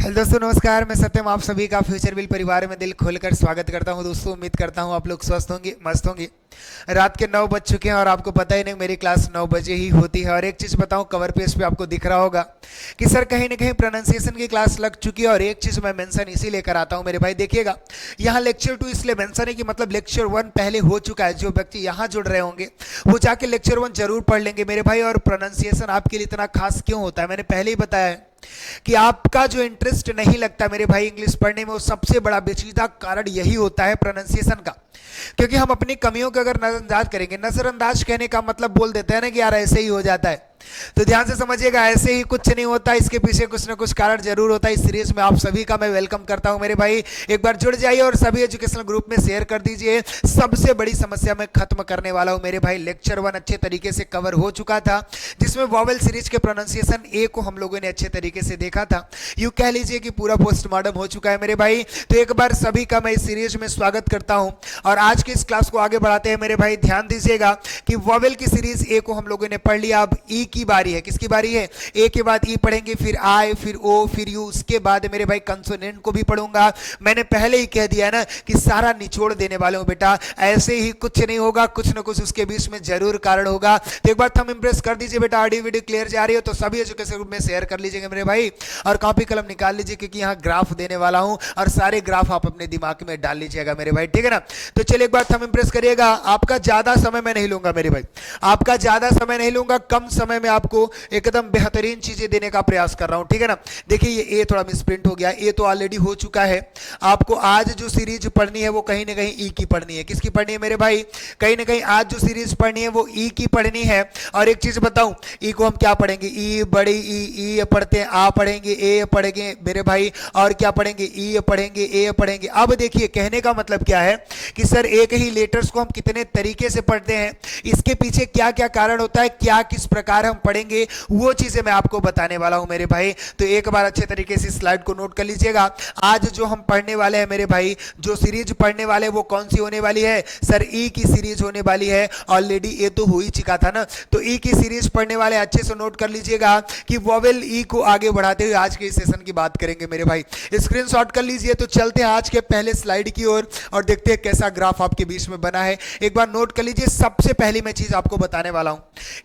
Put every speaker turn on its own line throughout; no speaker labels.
Hello दोस्तों, नमस्कार। मैं सत्यम आप सभी का फ्यूचर बिल परिवार में दिल खोलकर स्वागत करता हूं। दोस्तों, उम्मीद करता हूं आप लोग स्वस्थ होंगे, मस्त होंगे। रात के 9 बज चुके हैं और आपको पता ही नहीं मेरी क्लास 9 बजे ही होती है। और एक चीज़ बताऊं, कवर पेज पे आपको दिख रहा होगा कि सर कहीं ना कहीं प्रोनाउंसिएशन की क्लास लग चुकी है। और एक चीज़ मैं मेंशन इसीलिए कराता हूं मेरे भाई, देखिएगा यहाँ लेक्चर 2 इसलिए मेंशन है कि मतलब लेक्चर 1 पहले हो चुका है। जो व्यक्ति यहाँ जुड़ रहे होंगे वो जाके लेक्चर 1 जरूर पढ़ लेंगे मेरे भाई। और प्रोनाउंसिएशन आपके लिए इतना खास क्यों होता है, मैंने पहले ही बताया है कि आपका जो इंटरेस्ट नहीं लगता मेरे भाई इंग्लिश पढ़ने में, वो सबसे बड़ा पेचीदा कारण यही होता है प्रोनाउंसिएशन का। क्योंकि हम अपनी कमियों को अगर नजरअंदाज करेंगे, नजरअंदाज कहने का मतलब बोल देते हैं ना कि यार ऐसे ही हो जाता है, तो ध्यान से समझिएगा, ऐसे ही कुछ नहीं होता, इसके पीछे कुछ ना कुछ कारण जरूर होता है। इस सीरीज में आप सभी का मैं वेलकम करता हूं मेरे भाई। एक बार जुड़ जाइए और सभी एजुकेशनल ग्रुप में शेयर कर दीजिए। सबसे बड़ी समस्या मैं खत्म करने वाला हूं मेरे भाई। लेक्चर 1 अच्छे तरीके से कवर हो चुका था, जिसमें वॉवेल सीरीज के प्रोनाउंसिएशन ए को हम लोगों ने अच्छे तरीके से देखा था। यूं कह लीजिए कि पूरा पोस्टमार्टम हो चुका है मेरे भाई। तो एक बार सभी का मैं इस सीरीज में स्वागत करता हूं और आज की इस क्लास को आगे बढ़ाते हैं मेरे भाई। ध्यान दीजिएगा कि वॉवेल की सीरीज ए को हम लोगों ने पढ़ लिया। अब ई की बारी है। किसकी बारी है? ए के बाद ई पढ़ेंगे, फिर आई, फिर ओ, फिर यू। उसके बाद मेरे भाई कंसोनेंट को भी पढ़ूंगा। मैंने पहले ही कह दिया ना कि सारा निचोड़ देने वाले हूं बेटा। ऐसे ही कुछ नहीं होगा, कुछ ना कुछ उसके बीच में जरूर कारण होगा। तो एक बार थंब इंप्रेस कर दीजिए बेटा। ऑडियो वीडियो क्लियर जा रही हो तो सभी एजुकेशन ग्रुप में शेयर कर लीजिएगा मेरे भाई। और कॉपी कलम निकाल लीजिए क्योंकि यहाँ ग्राफ देने वाला हूं और सारे ग्राफ आप अपने दिमाग में डाल लीजिएगा मेरे भाई, ठीक है ना। तो चलिए एक बार थंब इंप्रेस करिएगा। आपका ज्यादा समय मैं नहीं लूंगा मेरे भाई, आपका ज्यादा समय नहीं लूंगा। कम समय में आपको एकदम बेहतरीन चीजें देने का प्रयास कर रहा हूं, ठीक है ना। देखिए ये ए थोड़ा मिसप्रिंट हो गया, ए तो ऑलरेडी हो चुका है। आपको आज जो सीरीज पढ़नी है वो कहीं ना कहीं ई की पढ़नी है। किसकी पढ़नी है मेरे भाई? कहीं ना कहीं आज जो सीरीज पढ़नी है वो ई की पढ़नी है। और एक चीज बताऊं, ई को हम क्या पढ़ेंगे? ई बड़ी ई पढ़ते हैं, आ पढ़ेंगे, ए पढ़ेंगे मेरे भाई, और क्या पढ़ेंगे? ई पढ़ेंगे, ए पढ़ेंगे। अब देखिए कहने का मतलब क्या है कि सर एक ही लेटर्स को हम कितने तरीके से पढ़ते हैं, इसके पीछे क्या क्या कारण होता है, क्या किस प्रकार हम पढ़ेंगे, वो चीजें मैं आपको बताने वाला हूं मेरे भाई। तो एक बार अच्छे तरीके से स्लाइड को नोट कर लीजिएगा। आज जो हम पढ़ने वाले हैं मेरे भाई, जो सीरीज पढ़ने वाले वो कौन सी होने वाली है? सर ई की सीरीज होने वाली है। ऑलरेडी ए तो हो ही चुका था ना, तो ई की सीरीज पढ़ने वाले अच्छे से नोट कर लीजिएगा कि वोवेल ई को आगे बढ़ाते हुए आज के इस सेशन की बात करेंगे मेरे भाई। स्क्रीनशॉट कर लीजिए। तो चलते हैं आज के पहले स्लाइड की ओर और देखते हैं कैसा ग्राफ आपके बीच में बना है। एक बार नोट कर लीजिए। सबसे पहली मैं चीज आपको बताने वाला हूं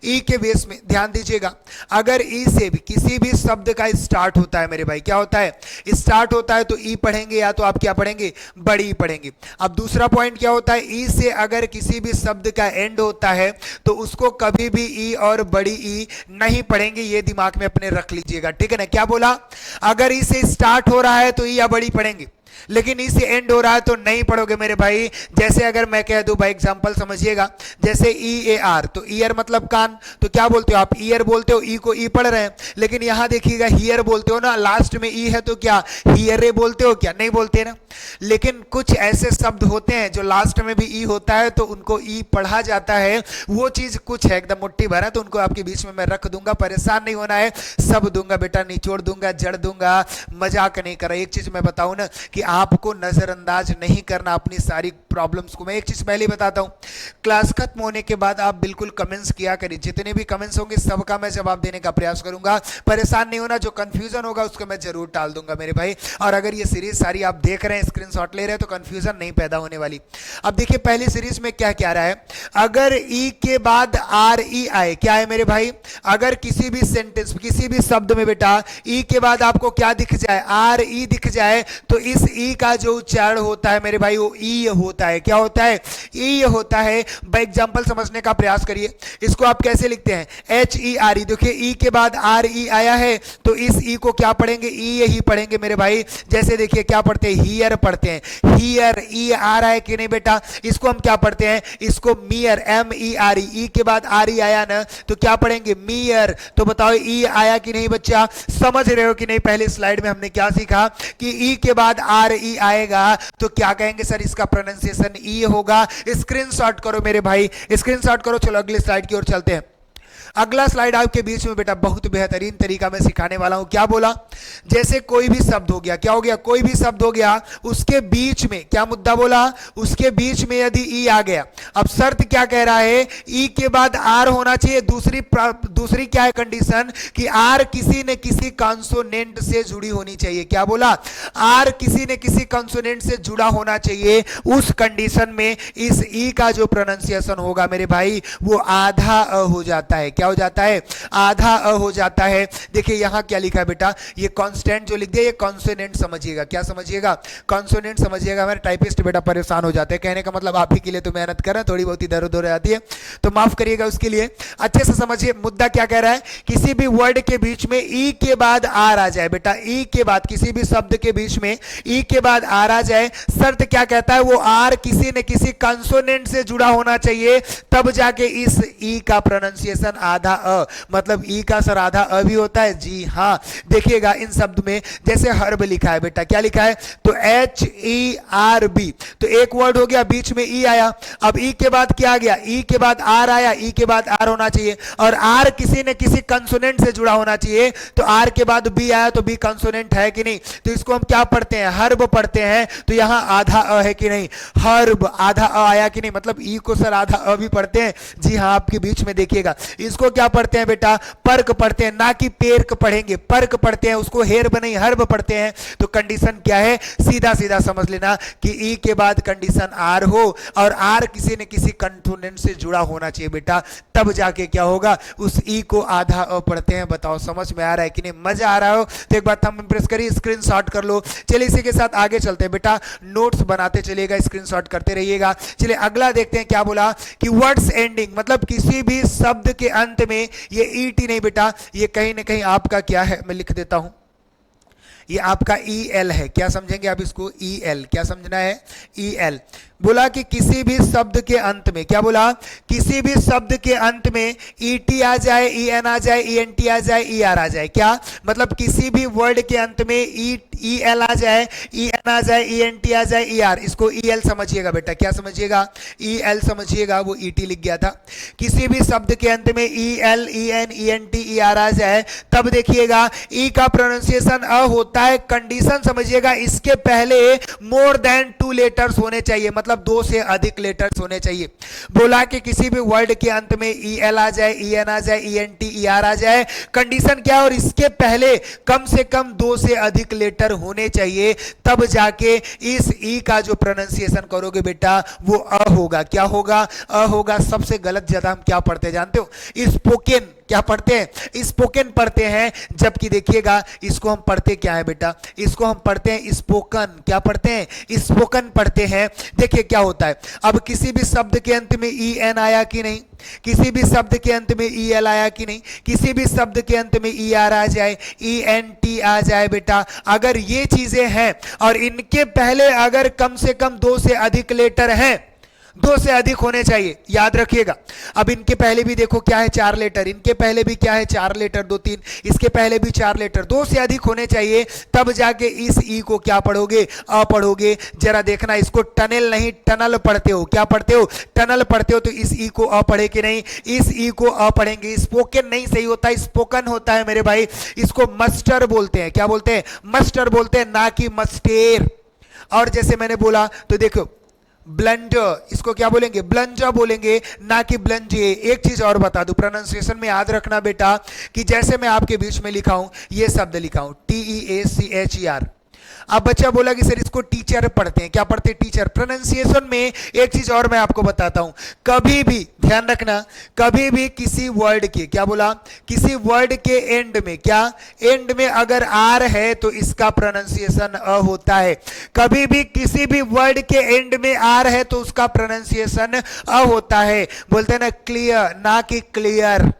ई के बेस में। ध्यान दीजिएगा, अगर ई से भी किसी भी शब्द का स्टार्ट होता है मेरे भाई, क्या होता है? स्टार्ट होता है तो ई पढ़ेंगे, या तो आप क्या पढ़ेंगे? बड़ी ई पढ़ेंगे। अब दूसरा पॉइंट क्या होता है? ई से अगर किसी भी शब्द का एंड होता है तो उसको कभी भी ई और बड़ी ई नहीं पढ़ेंगे। ये दिमाग में अपने रख लीजिएगा, ठीक है ना। क्या बोला? अगर ई से स्टार्ट हो रहा है तो ई या बड़ी पढ़ेंगे, लेकिन इससे एंड हो रहा है तो नहीं पढ़ोगे मेरे भाई। जैसे अगर मैं कह दूं भाई, एग्जांपल समझिएगा, जैसे ई ए आर, तो ईयर मतलब कान, तो क्या बोलते हो आप? ईयर बोलते हो। ई को ई पढ़ रहे हैं, लेकिन यहां देखिएगा हियर बोलते हो ना, लास्ट में ई है तो क्या हियरे बोलते हो? क्या नहीं बोलते ना। लेकिन कुछ ऐसे शब्द होते हैं जो लास्ट में भी ई होता है तो उनको ई पढ़ा जाता है। वो चीज कुछ है एकदम मुट्ठी भर है, तो उनको आपके बीच में मैं रख दूंगा। परेशान नहीं होना है, सब दूंगा बेटा, निचोड़ दूंगा, जड़ दूंगा, मजाक नहीं कर रहा। एक चीज मैं बताऊं ना कि आपको नजरअंदाज नहीं करना अपनी सारी प्रॉब्लम्स को। मैं एक चीज पहले बताता हूं, क्लास खत्म होने के बाद आप बिल्कुल कमेंट्स किया करिए। जितने भी कमेंट्स होंगे सबका मैं जवाब देने का प्रयास करूंगा। परेशान नहीं होना, जो कंफ्यूजन होगा उसको मैं जरूर टाल दूंगा मेरे भाई। और अगर ये सीरीज सारी आप देख रहे हैं, स्क्रीनशॉट ले रहे हैं, तो कंफ्यूजन नहीं पैदा होने वाली। अब देखिए पहली सीरीज में क्या क्या रहा है। अगर ई के बाद आर ई आए, क्या है मेरे भाई? अगर किसी भी सेंटेंस, किसी भी शब्द में बेटा ई के बाद आपको क्या दिख जाए? आर ई दिख जाए, तो इस ई का जो उच्चारण होता है मेरे भाई वो ई होता है। क्या होता है? ई होता है। बाय एग्जांपल समझने का प्रयास करिए। इसको आप कैसे लिखते हैं? H E R E. देखिए ई के बाद आर ई आया है तो इस ई को क्या पढ़ेंगे? ई ही पढ़ेंगे मेरे भाई। जैसे देखिए क्या पढ़ते हैं? हियर पढ़ते हैं। हियर ई आ रहा है कि नहीं बेटा? इसको हम क्या पढ़ते हैं? इसको मियर, एम ई आर ई। ई के बाद आर ई आया ना तो क्या पढ़ेंगे? मियर। तो बताओ ई आया कि नहीं बच्चा? समझ रहे हो कि नहीं? पहले स्लाइड में हमने क्या सीखा कि ई के बाद आर ई आएगा तो क्या कहेंगे? सर इसका प्रोनाउंसिएशन ई होगा। स्क्रीनशॉट करो मेरे भाई, स्क्रीनशॉट करो। चलो अगले स्लाइड की ओर चलते हैं। अगला स्लाइड आपके बीच में बेटा बहुत बेहतरीन तरीका में सिखाने वाला हूं। क्या बोला, जैसे कोई भी शब्द हो गया, क्या हो गया, कोई भी शब्द हो गया, उसके बीच में क्या मुद्दा बोला, उसके बीच में यदि ई आ गया, अब शर्त क्या कह रहा है, ई के बाद आर होना चाहिए। दूसरी क्या है कंडीशन कि आर किसी न किसी कॉन्सोनेंट से जुड़ी होनी चाहिए। क्या बोला, आर किसी न किसी कॉन्सोनेंट से जुड़ा होना चाहिए। उस कंडीशन में इस ई का जो प्रोनाउंसिएशन होगा मेरे भाई वो आधा अ हो जाता है। क्या हो जाता है, आधा अ हो जाता है। देखिए यहां क्या लिखा है बेटा, ये कांस्टेंट जो लिख दिया ये कॉन्सोनेंट समझिएगा। क्या समझिएगा, कॉन्सोनेंट समझिएगा। हमारे टाइपिस्ट बेटा परेशान हो जाते हैं, कहने का मतलब आप ही के लिए तो मेहनत कर रहे हैं, थोड़ी बहुत इधर उधर आती है तो माफ करिएगा उसके लिए। अच्छे से समझिए मुद्दा क्या कह रहा है, किसी भी वर्ड के बीच में ई के बाद आर आ जाए बेटा, ई के बाद किसी भी शब्द के बीच में ई के बाद आर आ जाए, शर्त क्या कहता है, वो आर किसी न किसी कंसोनेंट से जुड़ा होना चाहिए, तब जाके इस ई का प्रोनाउंसिएशन आधा अ, मतलब ई का सर आधा अ भी होता है। जी हाँ, देखिएगा इन शब्द में जैसे हर्ब लिखा है बेटा, क्या लिखा है, तो एच ई आर बी, तो एक वर्ड हो गया बीच में ई आया, अब ई के बाद क्या आ गया, ई के बाद आर आया, ई के बाद आर होना चाहिए, और आर किसी न किसी कंसोनेंट से जुड़ा होना चाहिए, तो आर के बाद बी आया तो बी कंसोनेंट है कि नहीं, तो इसको हम क्या पढ़ते हैं, हर्ब पढ़ते हैं। तो यहां आधा अ है कि नहीं, हर्ब आधा अ आया कि नहीं, मतलब ई को सर आधा अ भी पढ़ते हैं। जी हाँ, आपके बीच में देखिएगा इसको क्या पढ़ते हैं बेटा, पर्क पढ़ते हैं, ना कि पेर्क पढ़ेंगे, पर्क पढ़ते हैं, उसको हेर बने हर्ब पढ़ते हैं। तो कंडीशन क्या है, सीधा सीधा समझ लेना कि ई के बाद कंडीशन आर हो और आर किसी न किसी कंसोनेंट से जुड़ा होना चाहिए बेटा, तब जाके क्या होगा, उस ई को आधा अ पढ़ते हैं। बताओ समझ में आ रहा है कि नहीं, मजा आ रहा हो तो एक बार थंब इंप्रेस करिए, स्क्रीनशॉट कर लो। चलिए इसी के साथ आगे चलते हैं बेटा, नोट्स बनाते चलिएगा, स्क्रीनशॉट करते रहिएगा। चलिए अगला देखते हैं क्या बोला कि वर्ड्स एंडिंग, मतलब किसी भी शब्द के अंत में ये ईटी नहीं बेटा, ये कहीं ना कहीं आपका क्या है, मैं लिख देता हूं, ये आपका ई एल है। क्या समझेंगे आप इसको, ई एल, क्या समझना है, ई एल। बोला कि किसी भी शब्द के अंत में, क्या बोला, किसी भी शब्द के अंत में ई टी आ जाए, ई एन आ जाए, ई एन टी आ जाए, ई आर आ जाए, क्या मतलब किसी भी वर्ड के अंत में ई एल आ जाए, ई एन आ जाए, ई एन टी आ जाए, ई आर, इसको ई एल समझिएगा बेटा। क्या समझिएगा, ई एल समझिएगा, वो ई टी लिख गया था। किसी भी शब्द के अंत में E L, E N, E N T, E R आ जाए, तब देखिएगा ई का प्रोनाउंसिएशन अ होता है। कंडीशन समझिएगा, इसके पहले मोर देन 2 लेटर्स होने चाहिए, मतलब 2 से अधिक लेटर्स होने चाहिए। बोला कि किसी भी वर्ड के अंत में ई एल आ जाए, ई एन आ जाए, E N T, E R आ जाए, कंडीशन क्या है, और इसके पहले कम से कम 2 से अधिक लेटर होने चाहिए, तब जाके इस ई का जो प्रोनाउंसिएशन करोगे बेटा वो अ होगा। क्या होगा, अ होगा। सबसे गलत ज्यादा हम क्या पढ़ते हैं जानते हो, स्पोकन, क्या पढ़ते हैं, स्पोकन पढ़ते हैं, जबकि देखिएगा इसको हम पढ़ते क्या है बेटा, इसको हम पढ़ते हैं स्पोकन। क्या पढ़ते हैं, स्पोकन पढ़ते हैं। देखिए क्या होता है, अब किसी भी शब्द के अंत में ई एन आया कि नहीं, किसी भी शब्द के अंत में ई एल आया कि नहीं, किसी भी शब्द के अंत में ई आर आ जाए, ई एन टी आ जाए बेटा, अगर ये चीजें हैं और इनके पहले अगर कम से कम 2 से अधिक लेटर हैं, 2 से अधिक होने चाहिए, याद रखिएगा। अब इनके पहले भी देखो क्या है, 4 लेटर, इनके पहले भी क्या है, 4 लेटर, 2 3, इसके पहले भी 4 लेटर, 2 से अधिक होने चाहिए, तब जाके इस ई को क्या पढ़ोगे, अ पढ़ोगे। जरा देखना, इसको टनल नहीं टनल पढ़ते हो, क्या पढ़ते हो, टनल पढ़ते हो, तो इस ई को अ पढ़े कि नहीं, इस ई को अ पढ़ेंगे। स्पोकन नहीं सही होता, स्पोकन होता है मेरे भाई, इसको मस्टर बोलते हैं। क्या बोलते हैं, मस्टर बोलते हैं, ना कि मस्टेर। और जैसे मैंने बोला तो देखो ब्लंडर, इसको क्या बोलेंगे, ब्लंजर बोलेंगे, ना कि ब्लंजे। एक चीज और बता दूं, प्रोनाउंसिएशन में याद रखना बेटा कि जैसे मैं आपके बीच में लिखा हूं, ये शब्द लिखा हूं TEACHER, अब बच्चा बोला कि सर इसको टीचर पढ़ते हैं, क्या पढ़ते हैं, टीचर। प्रोनाउंसिएशन में एक चीज और मैं आपको बताता हूं, कभी भी ध्यान रखना, कभी भी किसी वर्ड के, क्या बोला, किसी वर्ड के एंड में, क्या एंड में अगर आर है तो इसका प्रोनाउंसिएशन अ होता है। कभी भी किसी भी वर्ड के एंड में आर है तो उसका प्रोनाउंसिएशन अ होता है। बोलते हैं ना क्लियर, ना कि क्लियर।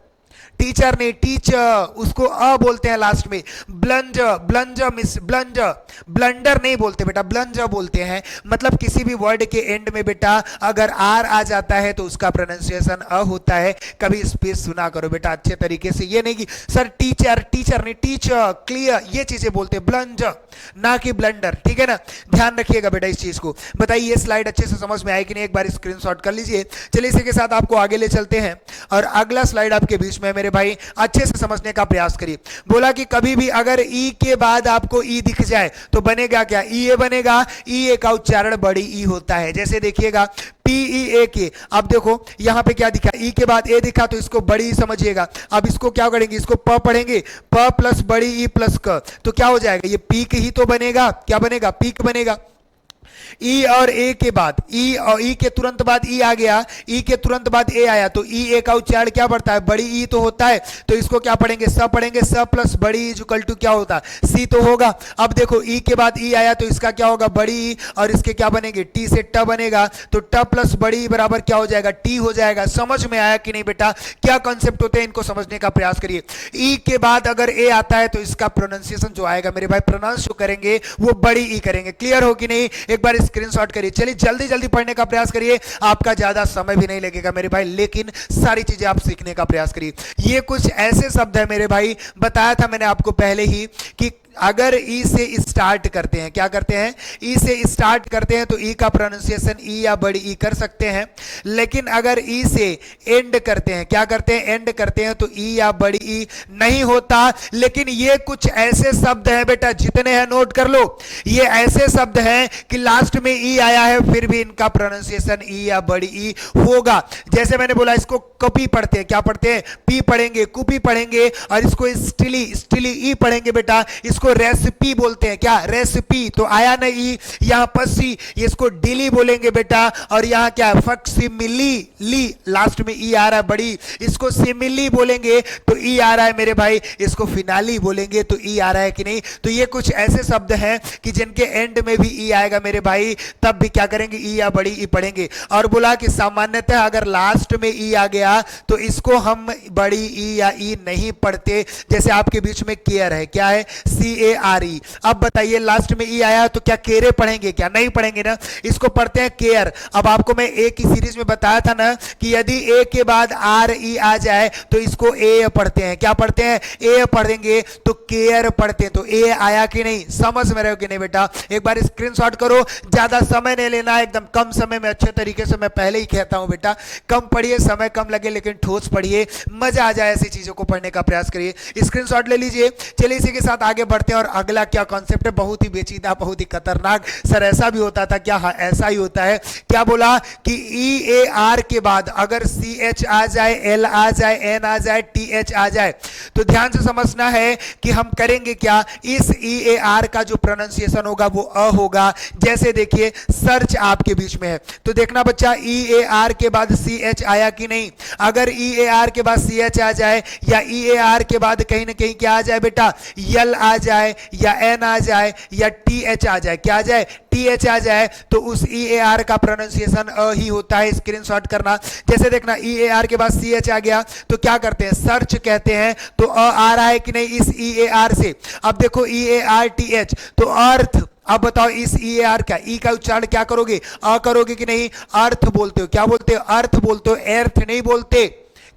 टीचर नहीं, टीचर, उसको अ बोलते हैं लास्ट में। ब्लंजर, ब्लंजर मिस ब्लंजर, ब्लंडर नहीं बोलते बेटा, ब्लंजर बोलते हैं। मतलब किसी भी वर्ड के एंड में बेटा अगर आर आ जाता है तो उसका प्रोनाउंसिएशन अ होता है। कभी स्पेस सुना करो बेटा अच्छे तरीके से, ये नहीं कि सर टीचर, टीचर नहीं, टीचर, क्लियर, ये चीजें बोलते हैं, ब्लंजर ना कि ब्लंडर, ठीक है ना। ध्यान रखिएगा बेटा इस चीज को। बताइए ये स्लाइड अच्छे से समझ में आई कि नहीं, एक बार स्क्रीनशॉट कर लीजिए। चलिए इसी के साथ आपको आगे ले चलते हैं और अगला स्लाइड आपके बीच में मेरे भाई अच्छे से समझने का प्रयास करिए। बोला कि कभी भी अगर ई के बाद आपको ई दिख जाए तो बनेगा क्या, ई ए बनेगा। ई ए का उच्चारण बड़ी ई होता है। जैसे देखिएगा पीई ए के, अब देखो यहां पे क्या दिखा, ई के बाद ए दिखा तो इसको बड़ी ई समझिएगा। अब इसको क्या करेंगे, इसको प पढ़ेंगे, प प्लस बड़ी ई प्लस क, तो क्या हो जाएगा, ये पीक ही तो बनेगा। क्या बनेगा, पीक बनेगा। ई और ए के बाद, ई और ई के तुरंत बाद ई आ गया, ई के तुरंत बाद ए आया तो ई ए का उच्चारण क्या पड़ता है, बड़ी ई तो होता है। तो इसको क्या पढ़ेंगे, स पढ़ेंगे, स प्लस बड़ी ई इक्वल टू क्या होता है, सी तो होगा। अब देखो ई के बाद ई आया तो इसका क्या होगा, बड़ी ई, और इसके क्या बनेंगे, टी से ट बनेगा, तो ट प्लस बड़ी ई बराबर क्या हो जाएगा, टी हो जाएगा। समझ में आया कि नहीं बेटा, क्या कॉन्सेप्ट होते हैं, इनको समझने का प्रयास करिए। ई के बाद अगर ए आता है तो इसका प्रोनाउंसिएशन जो आएगा मेरे भाई, प्रोनाउंस जो करेंगे वो बड़ी ई करेंगे। क्लियर हो कि नहीं, एक बार स्क्रीनशॉट करिए। चलिए जल्दी जल्दी पढ़ने का प्रयास करिए, आपका ज्यादा समय भी नहीं लगेगा मेरे भाई, लेकिन सारी चीजें आप सीखने का प्रयास करिए। ये कुछ ऐसे शब्द है मेरे भाई, बताया था मैंने आपको पहले ही कि अगर ई से स्टार्ट करते हैं, क्या करते हैं, ई से स्टार्ट करते हैं तो ई का प्रोनाउंसिएशन ई या बड़ी ई कर सकते हैं। लेकिन अगर ई से एंड करते हैं, क्या करते हैं, एंड करते हैं तो ई या बड़ी ई नहीं होता। लेकिन ये कुछ ऐसे शब्द हैं बेटा, जितने हैं नोट कर लो, ये ऐसे शब्द हैं कि लास्ट में ई आया है फिर भी इनका प्रोनाउंसिएशन ई या बड़ी ई होगा। जैसे मैंने बोला इसको कॉपी पढ़ते हैं, क्या पढ़ते हैं, पी पढ़ेंगे, कुपी पढ़ेंगे, और इसको स्टिली स्टिली ई पढ़ेंगे बेटा, इसको रेसिपी बोलते हैं, क्या, रेसिपी। तो आया ना ई, यहां पसी, इसको डिली बोलेंगे बेटा, और यहां क्या, फक्सिमिली, ली लास्ट में ई आ रहा है बड़ी, इसको सिमिली बोलेंगे तो ई आ रहा है मेरे भाई, इसको फिनाली बोलेंगे तो ई आ रहा है कि नहीं। तो ये कुछ ऐसे शब्द हैं कि जिनके एंड में भी ई आएगा मेरे भाई, तब भी क्या करेंगे, ई या बड़ी ई पढ़ेंगे। और बोला कि सामान्यतः अगर लास्ट में ई आ गया तो इसको हम बड़ी ई या ई नहीं पढ़ते। जैसे आपके बीच में केयर है, क्या है, CARE। अब बताइए लास्ट में ई आया तो क्या केरे पढ़ेंगे, क्या नहीं पढ़ेंगे ना, इसको पढ़ते हैं केयर। अब आपको मैं ए की सीरीज में बताया था ना कि यदि ए के बाद RE आ जाए तो इसको ए पढ़ते हैं, क्या पढ़ते हैं, ए पढ़ेंगे तो केयर पढ़ते हैं। तो ए आया कि नहीं, समझ में रहे हो कि नहीं बेटा, एक बार स्क्रीनशॉट करो, ज्यादा समय नहीं लेना, एकदम कम समय में अच्छे तरीके से, मैं पहले ही कहता हूं बेटा, कम पढ़िए, समय कम लगे लेकिन ठोस पढ़िए, मजा आ जाए, ऐसी चीजों को पढ़ने का प्रयास करिए। स्क्रीनशॉट ले लीजिए। चलिए इसी के साथ आगे बढ़ते हैं। और अगला क्या कॉन्सेप्ट है, बहुत ही पेचीदा, बहुत ही खतरनाक। सर ऐसा भी होता था क्या, हाँ ऐसा ही होता है। क्या बोला कि EAR के बाद अगर CH आ जाए, L आ जाए, N आ जाए, TH आ जाए, तो ध्यान से समझना है कि हम करेंगे क्या, इस EAR का जो प्रोनाउंसिएशन होगा वो अ होगा। जैसे देखिए सर्च आपके बीच में है तो देखना बच्चा, EAR के बाद CH आया कि नहीं। अगर EAR के बाद CH आ जाए या EAR के बाद कहीं ना कहीं क्या आ जाए बेटा, L आ जाए या N आ जाए या TH आ जाए, क्या आ जाए, TH आ जाए, तो उस EAR का प्रोनाउंसिएशन अ ही होता है। स्क्रीनशॉट करना। जैसे देखना EAR के बाद CH आ गया तो क्या करते हैं, सर्च कहते हैं, तो अ आ रहा है कि नहीं इस EAR से। अब देखो EARTH तो अर्थ। अब बताओ इस EAR का, ई का उच्चारण क्या करोगे, अ करोगे कि नहीं, अर्थ बोलते हो, क्या बोलते हो, अर्थ बोलते हो, एर्थ नहीं बोलते,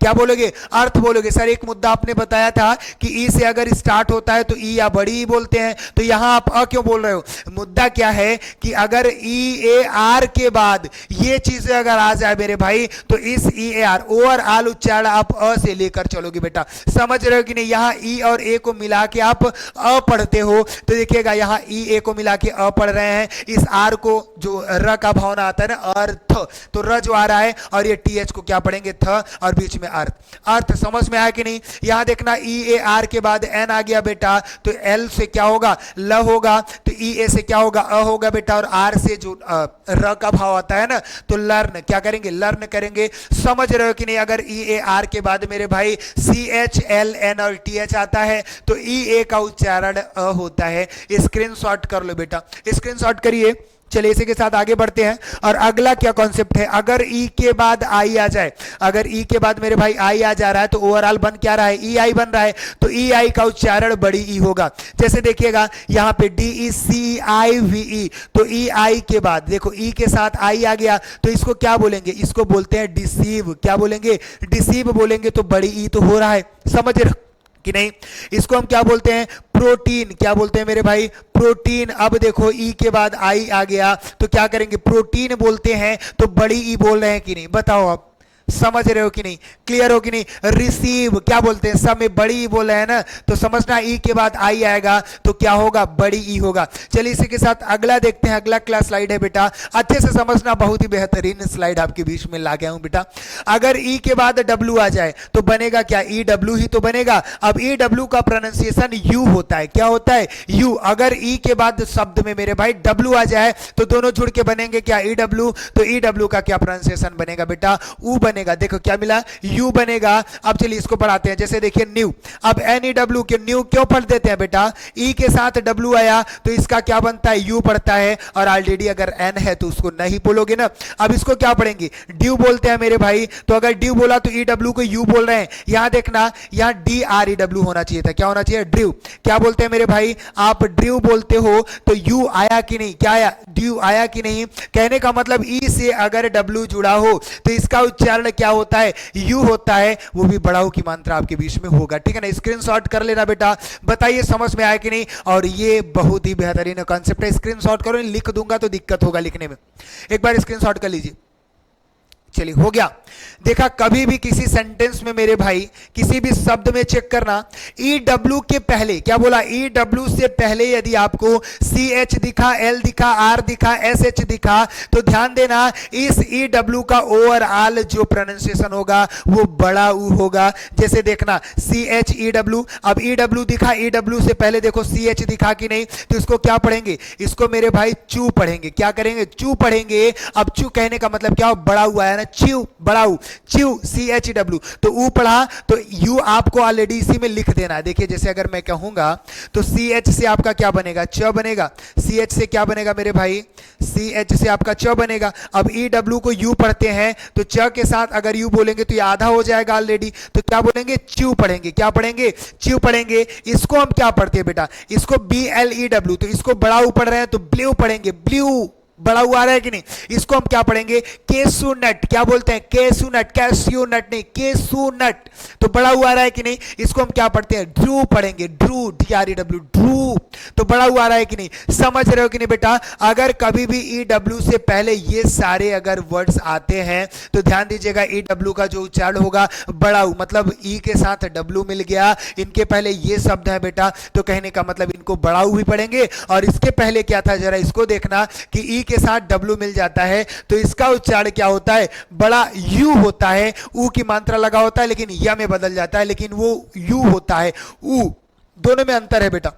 क्या बोलोगे, अर्थ बोलोगे। सर एक मुद्दा आपने बताया था कि ई से अगर स्टार्ट होता है तो ई या बड़ी ई बोलते हैं, तो यहां आप अ क्यों बोल रहे हो। मुद्दा क्या है कि अगर EAR के बाद ये चीजें अगर आ जाए मेरे भाई तो इस EAR ओवरऑल उच्चारण आप अ से लेकर चलोगे बेटा, समझ रहे हो कि नहीं। यहां ई और ए को मिला के आप अ पढ़ते हो तो देखिएगा यहां ई ए को मिला के अ पढ़ रहे हैं, इस आर को जो र का भावना आता है ना, अर्थ, तो र जो आ रहा है, और ये TH को क्या पढ़ेंगे, थ, और बीच में अर्थ। अर्थ समझ में आया कि नहीं। यहां देखना EAR के बाद N आ गया बेटा तो L से क्या होगा, ल होगा, तो EA से क्या होगा, अ होगा बेटा, और R से जो र का भाव आता है ना तो लर्न, क्या करेंगे, लर्न करेंगे। समझ रहे हो कि नहीं। अगर EAR के बाद मेरे भाई CH L N और TH आता है तो EA का उच्चारण अ होता है। स्क्रीनशॉट कर लो बेटा, स्क्रीनशॉट करिए। चलिए इसी के साथ आगे बढ़ते हैं। और अगला क्या कॉन्सेप्ट है, अगर ई के बाद आई आ जाए, अगर ई के बाद मेरे भाई आई आ जा रहा है तो ओवरऑल बन क्या रहा है, ई आई बन रहा है, तो ई आई का उच्चारण बड़ी ई होगा। जैसे देखिएगा यहां पे DECIVE, तो ई आई के बाद देखो ई के साथ आई आ गया तो इसको क्या बोलेंगे, इसको बोलते हैं डिसीव, क्या बोलेंगे, डिसीव बोलेंगे, तो बड़ी ई तो हो रहा है, समझ रहे कि नहीं। इसको हम क्या बोलते हैं, प्रोटीन, क्या बोलते हैं मेरे भाई, प्रोटीन। अब देखो ई के बाद आई आ गया तो क्या करेंगे, प्रोटीन बोलते हैं, तो बड़ी ई बोल रहे हैं कि नहीं, बताओ आप, समझ रहे हो कि नहीं, क्लियर हो कि नहीं। रिसीव क्या बोलते हैं, सब में बड़ी ई बोल रहे हैं ना, तो समझना ई के बाद आई आएगा तो क्या होगा, बड़ी ई होगा। चलिए इसी के साथ अगला देखते हैं, अगला क्लास स्लाइड है बेटा, अच्छे से समझना, बहुत ही बेहतरीन स्लाइड आपके बीच में ला गया हूं बेटा। अगर ई के बाद डब्ल्यू आ जाए तो बनेगा क्या, ई डब्ल्यू ही तो बनेगा। अब ई डब्ल्यू का प्रोनाउंसिएशन यू होता है, क्या होता है, यू। अगर ई के बाद शब्द में मेरे भाई डब्ल्यू आ जाए तो दोनों जुड़ के बनेंगे क्या, ई डब्ल्यू। तो ई डब्ल्यू का क्या प्रोनाउंसिएशन बनेगा बेटा, ऊ बनेगा। देखो क्या मिला, यू बनेगा। अब चलिए इसको बढ़ाते हैं, जैसे देखिए न्यू, अब एन ई डब्ल्यू के न्यू क्यों पढ़ देते हैं बेटा, ई के साथ डब्ल्यू आया तो इसका क्या बनता है, यू पढ़ता है, और ऑलरेडी अगर एन है तो उसको नहीं बोलोगे ना। अब इसको क्या पढ़ेंगे, ड्यू बोलते हैं मेरे भाई, तो अगर ड्यू बोला तो ई डब्ल्यू को यू बोल रहे हैं। यहां देखना, यहां डी आर ई डब्ल्यू होना चाहिए था, क्या होना चाहिए, ड्यू। क्या बोलते हैं मेरे भाई, आप ड्यू बोलते हो तो यू आया कि नहीं, क्या आया, ड्यू आया कि नहीं। कहने का मतलब ई से अगर डब्ल्यू जुड़ा हो तो इसका उच्चारण क्या होता है, यू होता है, वो भी बड़ाऊ की मात्रा आपके बीच में होगा, ठीक है ना। स्क्रीनशॉट कर लेना बेटा, बताइए समझ में आया कि नहीं। और ये बहुत ही बेहतरीन कॉन्सेप्ट है, स्क्रीनशॉट करो, लिख दूंगा तो दिक्कत होगा लिखने में, एक बार स्क्रीनशॉट कर लीजिए। चलिए हो गया। देखा, कभी भी किसी सेंटेंस में मेरे भाई किसी भी शब्द में चेक करना, ई डब्ल्यू के पहले क्या बोला, ई डब्ल्यू से पहले यदि आपको सी एच दिखा, एल दिखा, आर दिखा, एस एच दिखा, तो ध्यान देना इस ई डब्ल्यू का ओवरऑल जो प्रोनाउंसिएशन होगा वो बड़ा ऊ होगा। जैसे देखना सी एच ई डब्ल्यू, अब ई डब्ल्यू दिखा, ई डब्ल्यू से पहले देखो सी एच दिखा कि नहीं, तो इसको क्या पढ़ेंगे, इसको मेरे भाई चू पढ़ेंगे, क्या करेंगे, चू पढ़ेंगे। अब चू कहने का मतलब क्या हो, बड़ा हुआ है ना, च्यू, बड़ाऊ, च्यू, सी एच डब्ल्यू, तो ऊ पढ़ा तो यू आपको ऑलरेडी इसी में लिख देना है। देखिए जैसे अगर मैं कहूंगा तो सी एच से आपका क्या बनेगा, च बनेगा, सी एच से क्या बनेगा मेरे भाई, सी एच से आपका च बनेगा। अब ई डब्ल्यू को यू पढ़ते हैं तो च के साथ अगर यू बोलेंगे तो ये आधा हो जाएगा ऑलरेडी, तो क्या बोलेंगे, च्यू पढ़ेंगे, क्या पढ़ेंगे, च्यू पढ़ेंगे। इसको हम क्या पढ़ते हैं बेटा, इसको बी एल ई डब्ल्यू, तो इसको बड़ा ऊ पढ़ रहे हैं तो ब्लू पढ़ेंगे, ब्लू, बड़ा हुआ आ रहा है कि नहीं। इसको हम क्या पढ़ेंगे, केसू नट, क्या बोलते हैं, केसू नट, कैस्यू नट नहीं, केसू नट, तो बड़ा हुआ आ रहा है कि नहीं। इसको हम क्या पढ़ते हैं, ड्रू पढ़ेंगे, Drew, D R E W, Drew, तो बड़ा हुआ आ रहा है कि नहीं। समझ रहे हो कि नहीं बेटा। अगर कभी भी ई डब्ल्यू से पहले ये सारे अगर वर्ड्स आते हैं तो ध्यान दीजिएगा, ई डब्ल्यू का जो उच्चारण होगा बड़ा ऊ, मतलब ई के साथ डब्ल्यू मिल गया, इनके पहले ये शब्द है बेटा, तो कहने का मतलब इनको बड़ा ऊ भी पढ़ेंगे। और इसके पहले क्या था, जरा इसको देखना कि ई के साथ डब्ल्यू मिल जाता है तो इसका उच्चारण क्या होता है, बड़ा यू होता है, ऊ की मात्रा लगा होता है लेकिन या में बदल जाता है, लेकिन वो यू होता है, ऊ, दोनों में अंतर है बेटा,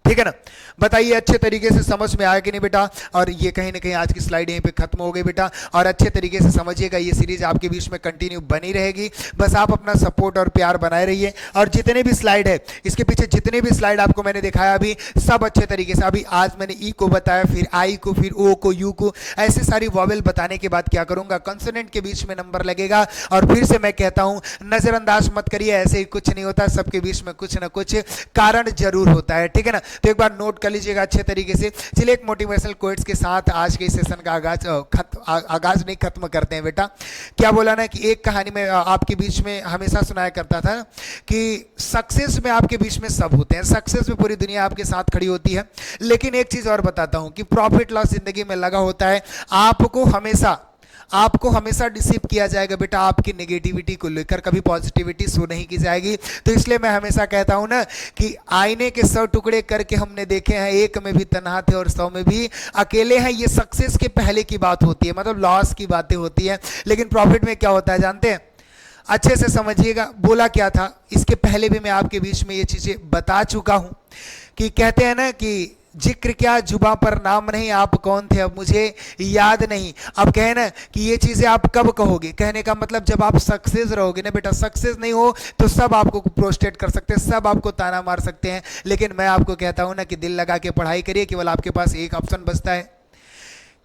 ठीक है ना। बताइए अच्छे तरीके से समझ में आया कि नहीं बेटा। और ये कहीं ना कहीं आज की स्लाइड यहीं पे खत्म हो गई बेटा, और अच्छे तरीके से समझिएगा, ये सीरीज आपके बीच में कंटिन्यू बनी रहेगी, बस आप अपना सपोर्ट और प्यार बनाए रहिए। और जितने भी स्लाइड है, इसके पीछे जितने भी स्लाइड आपको मैंने दिखाया अभी, सब अच्छे तरीके से, अभी आज मैंने ई को बताया, फिर आई को, फिर ओ को, यू को, ऐसे सारी वॉवेल बताने के बाद क्या करूंगा, कंसोनेंट के बीच में नंबर लगेगा। और फिर से मैं कहता हूं, नजरअंदाज मत करिए, ऐसे ही कुछ नहीं होता, सबके बीच में कुछ ना कुछ कारण जरूर होता है, ठीक है ना। तो एक बार नोट कर लीजिएगा अच्छे तरीके से। चलिए एक मोटिवेशनल कोट्स के साथ आज के सेशन का आगाज नहीं, खत्म करते हैं बेटा। क्या बोला ना कि एक कहानी में आपके बीच में हमेशा सुनाया करता था कि सक्सेस में आपके बीच में सब होते हैं, सक्सेस में पूरी दुनिया आपके साथ खड़ी होती है, लेकिन एक चीज और बताता हूं कि प्रॉफिट लॉस जिंदगी में लगा होता है। आपको हमेशा डिसीव किया जाएगा बेटा, आपकी नेगेटिविटी को लेकर कभी पॉजिटिविटी शो नहीं की जाएगी। तो इसलिए मैं हमेशा कहता हूं ना कि आईने के 100 टुकड़े करके हमने देखे हैं, एक में भी तन्हा थे और 100 में भी अकेले हैं। ये सक्सेस के पहले की बात होती है, मतलब लॉस की बातें होती है। लेकिन प्रॉफिट में क्या होता है जानते हैं, अच्छे से समझिएगा, बोला क्या था, इसके पहले भी मैं आपके बीच में ये चीजें बता चुका हूं कि कहते हैं ना कि जिक्र क्या जुबां पर नाम नहीं, आप कौन थे अब मुझे याद नहीं। अब कहे ना कि ये चीजें आप कब कहोगे, कहने का मतलब जब आप सक्सेस रहोगे ना बेटा। सक्सेस नहीं हो तो सब आपको प्रोस्टेट कर सकते हैं, सब आपको ताना मार सकते हैं, लेकिन मैं आपको कहता हूं ना कि दिल लगा के पढ़ाई करिए। केवल आपके पास एक ऑप्शन बचता है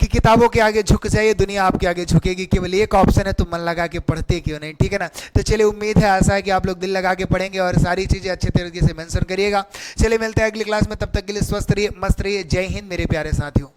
कि किताबों के आगे झुक जाइए, दुनिया आपके आगे झुकेगी। केवल एक ऑप्शन है, तो मन लगा के पढ़ते क्यों नहीं, ठीक है ना। तो चलिए उम्मीद है, आशा है कि आप लोग दिल लगा के पढ़ेंगे और सारी चीजें अच्छे तरीके से मेंशन करिएगा। चलिए मिलते हैं अगली क्लास में, तब तक के लिए स्वस्थ रहिए, मस्त रहिए। जय हिंद मेरे प्यारे साथियों।